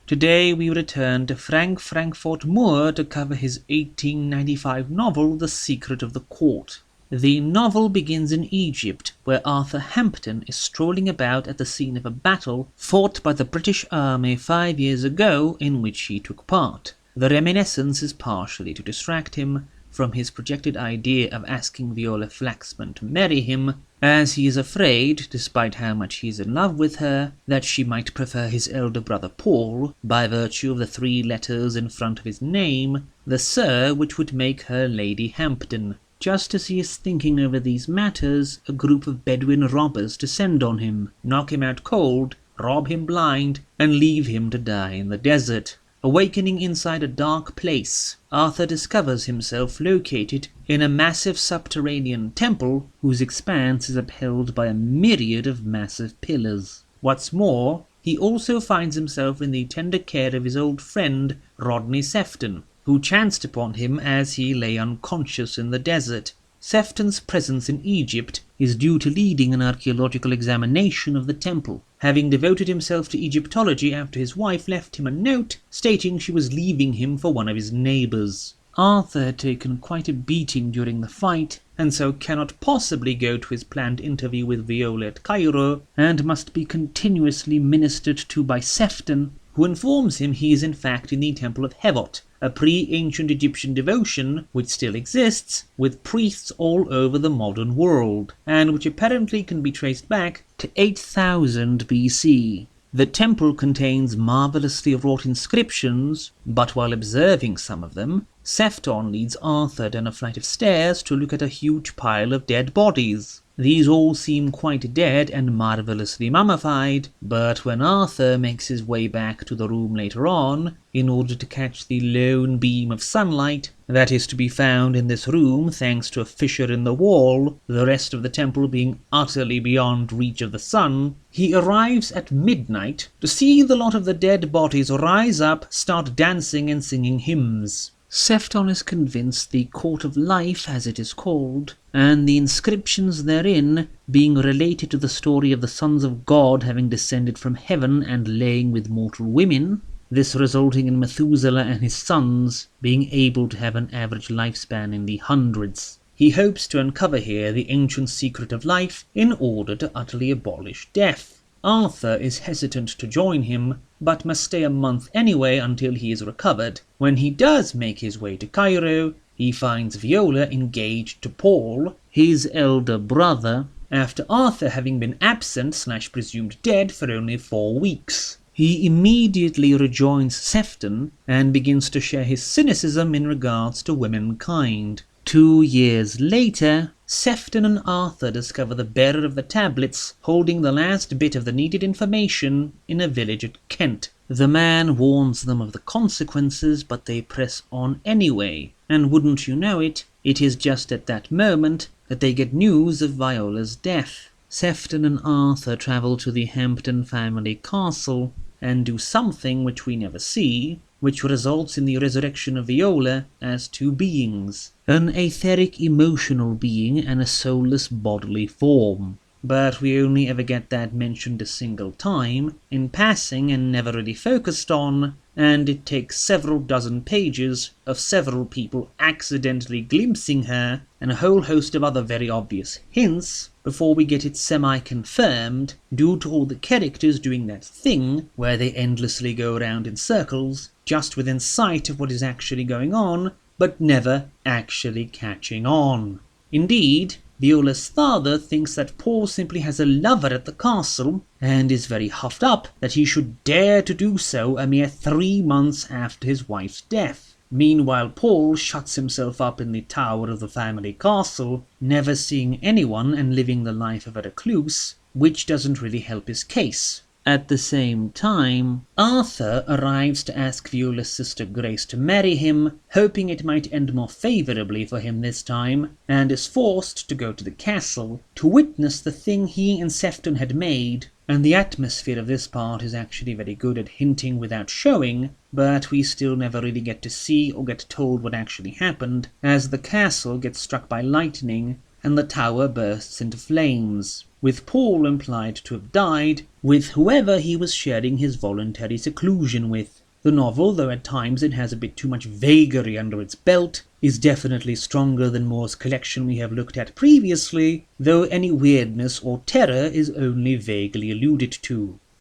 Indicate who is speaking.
Speaker 1: Today we return to Frankfort Moore to cover his 1895 novel The Secret of the Court. The novel begins in Egypt, where Arthur Hampden is strolling about at the scene of a battle fought by the British Army 5 years ago in which he took part. The reminiscence is partially to distract him from his projected idea of asking Viola Flaxman to marry him, as he is afraid, despite how much he is in love with her, that she might prefer his elder brother Paul, by virtue of the 3 letters in front of his name, the Sir, which would make her Lady Hampden. Just as he is thinking over these matters, a group of Bedouin robbers descend on him, knock him out cold, rob him blind, and leave him to die in the desert. Awakening inside a dark place, Arthur discovers himself located in a massive subterranean temple whose expanse is upheld by a myriad of massive pillars. What's more, he also finds himself in the tender care of his old friend Rodney Sefton, who chanced upon him as he lay unconscious in the desert. Sefton's presence in Egypt is due to leading an archaeological examination of the temple, having devoted himself to Egyptology after his wife left him a note stating she was leaving him for one of his neighbours. Arthur had taken quite a beating during the fight, and so cannot possibly go to his planned interview with Viola at Cairo, and must be continuously ministered to by Sefton, who informs him he is in fact in the Temple of Hevot, a pre-ancient Egyptian devotion which still exists, with priests all over the modern world, and which apparently can be traced back to 8000 BC. The temple contains marvellously wrought inscriptions, but while observing some of them, Sefton leads Arthur down a flight of stairs to look at a huge pile of dead bodies. These all seem quite dead and marvellously mummified, but when Arthur makes his way back to the room later on, in order to catch the lone beam of sunlight that is to be found in this room thanks to a fissure in the wall, the rest of the temple being utterly beyond reach of the sun, he arrives at midnight to see the lot of the dead bodies rise up, start dancing and singing hymns. Sefton is convinced the Court of Life, as it is called, and the inscriptions therein being related to the story of the sons of God having descended from heaven and laying with mortal women, this resulting in Methuselah and his sons being able to have an average lifespan in the hundreds. He hopes to uncover here the ancient secret of life in order to utterly abolish death. Arthur is hesitant to join him, but must stay a month anyway until he is recovered. When he does make his way to Cairo, he finds Viola engaged to Paul, his elder brother, after Arthur having been absent/presumed dead for only 4 weeks. He immediately rejoins Sefton and begins to share his cynicism in regards to womankind. 2 years later, Sefton and Arthur discover the bearer of the tablets holding the last bit of the needed information in a village at Kent. The man warns them of the consequences, but they press on anyway, and wouldn't you know it, it is just at that moment that they get news of Viola's death. Sefton and Arthur travel to the Hampden family castle and do something which we never see, which results in the resurrection of Viola as 2 beings, an etheric emotional being and a soulless bodily form. But we only ever get that mentioned a single time, in passing and never really focused on, and it takes several dozen pages of several people accidentally glimpsing her, and a whole host of other very obvious hints, before we get it semi-confirmed, due to all the characters doing that thing where they endlessly go around in circles, just within sight of what is actually going on, but never actually catching on. Indeed, Viola's father thinks that Paul simply has a lover at the castle, and is very huffed up that he should dare to do so a mere 3 months after his wife's death. Meanwhile, Paul shuts himself up in the tower of the family castle, never seeing anyone and living the life of a recluse, which doesn't really help his case. At the same time, Arthur arrives to ask Viola's sister Grace to marry him, hoping it might end more favourably for him this time, and is forced to go to the castle to witness the thing he and Sefton had made, and the atmosphere of this part is actually very good at hinting without showing, but we still never really get to see or get told what actually happened, as the castle gets struck by lightning and the tower bursts into flames. with Paul implied to have died with whoever he was sharing his voluntary seclusion with. The novel, though at times it has a bit too much vagary under its belt, is definitely stronger than Moore's collection we have looked at previously, though any weirdness or terror is only vaguely alluded to.